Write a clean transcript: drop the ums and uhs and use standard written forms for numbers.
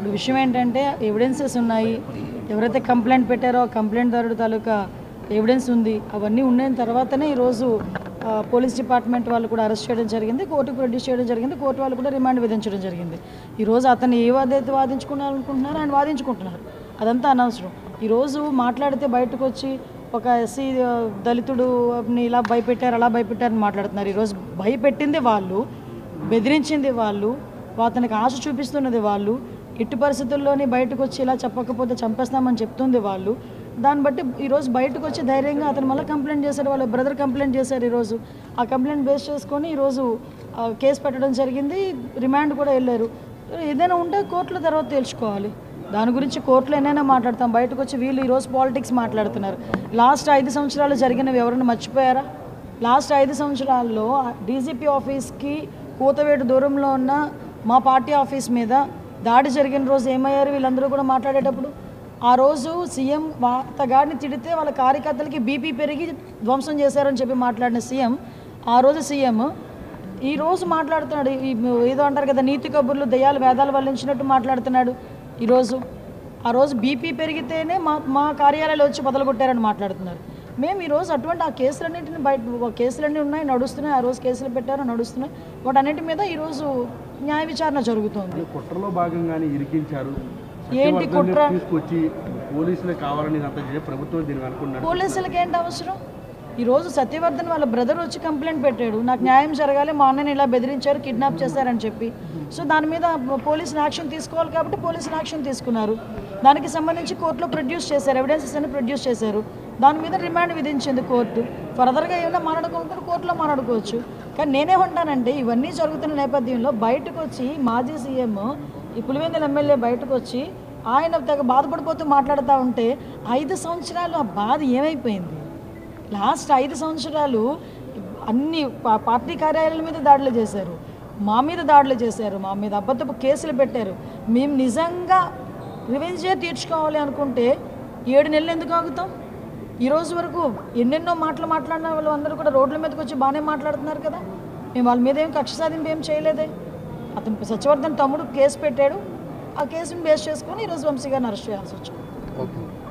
ఇప్పుడు విషయం ఏంటంటే ఎవిడెన్సెస్ ఉన్నాయి. ఎవరైతే కంప్లైంట్ పెట్టారో కంప్లైంట్దారుడు తాలూకా ఎవిడెన్స్ ఉంది. అవన్నీ ఉన్న తర్వాతనే ఈరోజు పోలీస్ డిపార్ట్మెంట్ వాళ్ళు కూడా అరెస్ట్ చేయడం జరిగింది, కోర్టుకు ప్రొడ్యూస్ చేయడం జరిగింది, కోర్టు వాళ్ళు కూడా రిమాండ్ విధించడం జరిగింది. ఈరోజు అతను ఏ వాదైతే వాదించుకున్నారనుకుంటున్నారో ఆయన వాదించుకుంటున్నారు. అదంతా అనవసరం. ఈరోజు మాట్లాడితే బయటకు వచ్చి ఒక ఎస్సీ దళితుడుని ఇలా భయపెట్టారు అలా భయపెట్టారని మాట్లాడుతున్నారు. ఈరోజు భయపెట్టింది వాళ్ళు, బెదిరించింది వాళ్ళు, అతనికి ఆశ చూపిస్తున్నది వాళ్ళు, ఎట్టి పరిస్థితుల్లోని బయటకు వచ్చి ఇలా చెప్పకపోతే చంపేస్తామని చెప్తుంది వాళ్ళు. దాన్ని బట్టి ఈరోజు బయటకు వచ్చి ధైర్యంగా అతను మళ్ళీ కంప్లైంట్ చేశారు, వాళ్ళ బ్రదర్ కంప్లైంట్ చేశారు. ఈరోజు ఆ కంప్లైంట్ బేస్ చేసుకొని ఈరోజు కేసు పెట్టడం జరిగింది, రిమాండ్ కూడా వెళ్ళారు. ఏదైనా ఉంటే కోర్టులో తర్వాత తేల్చుకోవాలి. దాని గురించి కోర్టులో ఏమైనా మాట్లాడతాం. బయటకు వచ్చి వీళ్ళు ఈరోజు పాలిటిక్స్ మాట్లాడుతున్నారు. లాస్ట్ 5 సంవత్సరాలు జరిగినవి ఎవరైనా మర్చిపోయారా? లాస్ట్ 5 సంవత్సరాల్లో డీజీపీ ఆఫీస్కి కూతవేటు దూరంలో ఉన్న మా పార్టీ ఆఫీస్ మీద దాడి జరిగిన రోజు ఏమయ్యారు వీళ్ళందరూ కూడా మాట్లాడేటప్పుడు? ఆ రోజు సీఎం అతగాడిని తిడితే వాళ్ళ కార్యకర్తలకి బీపీ పెరిగి ధ్వంసం చేశారని చెప్పి మాట్లాడిన సీఎం, ఆ రోజు సీఎం ఈరోజు మాట్లాడుతున్నాడు. ఏదో అంటారు కదా, నీతి కబుర్లు దయ్యాలు వేదాలు వల్లించినట్టు మాట్లాడుతున్నాడు. ఈరోజు ఆ రోజు బీపీ పెరిగితేనే మా కార్యాలయాలు వచ్చి బదలగొట్టారని మాట్లాడుతున్నారు. మేము ఈరోజు అటువంటి ఆ కేసులన్నింటినీ కేసులన్నీ ఉన్నాయి, నడుస్తున్నాయి. ఆ రోజు కేసులు పెట్టారు, నడుస్తున్నాయి. వాటన్నిటి మీద ఈరోజు న్యాయ విచారణ జరుగుతోంది. కుట్రలో భాగంగానే ఇరికించారు. ఏంటి కుట్ర? తీసుకొచ్చి పోలీసులే కావాలని ప్రభుత్వం దీనికి అనుకున్నారు. పోలీసులకి ఏంటి అవసరం? ఈరోజు సత్యవర్ధన్ వాళ్ళ బ్రదర్ వచ్చి కంప్లైంట్ పెట్టాడు, నాకు న్యాయం జరగాలి, మా అన్నని ఇలా బెదిరించారు, కిడ్నాప్ చేశారని చెప్పి. సో దాని మీద పోలీసులు యాక్షన్ తీసుకోవాలి కాబట్టి పోలీసులు యాక్షన్ తీసుకున్నారు. దానికి సంబంధించి కోర్టులో ప్రొడ్యూస్ చేశారు, ఎవిడెన్సెస్ అన్ని ప్రొడ్యూస్ చేశారు. దాని మీద రిమాండ్ విధించింది కోర్టు. ఫర్దర్గా ఏమైనా మాట్లాడుకుంటారు, కోర్టులో మాట్లాడుకోవచ్చు. కానీ నేనేమంటానంటే ఇవన్నీ జరుగుతున్న నేపథ్యంలో బయటకు వచ్చి మాజీ సీఎం ఈ పులివెందుల ఎమ్మెల్యే బయటకు వచ్చి ఆయన తెగ బాధపడిపోతూ మాట్లాడుతూ ఉంటే 5 సంవత్సరాలు ఆ బాధ ఏమైపోయింది? లాస్ట్ 5 సంవత్సరాలు అన్ని పార్టీ కార్యాలయాల మీద దాడులు చేశారు, మా మీద దాడులు చేశారు, మా మీద అబద్ధపు కేసులు పెట్టారు. మేము నిజంగా రివెంజే తీర్చుకోవాలి అనుకుంటే 7 నెలలు ఎందుకు ఆగుతాం? ఈరోజు వరకు ఎన్నెన్నో మాట్లాడిన వాళ్ళు అందరూ కూడా రోడ్ల మీదకి వచ్చి బాగానే మాట్లాడుతున్నారు కదా. మేము వాళ్ళ మీద ఏం కక్ష సాధింపు ఏం చేయలేదే. అతను సత్యవర్ధన్ తమ్ముడు కేసు పెట్టాడు, ఆ కేసుని బేస్ చేసుకొని ఈరోజు వంశీ గారిని అరెస్ట్ చేయాల్సి వచ్చింది.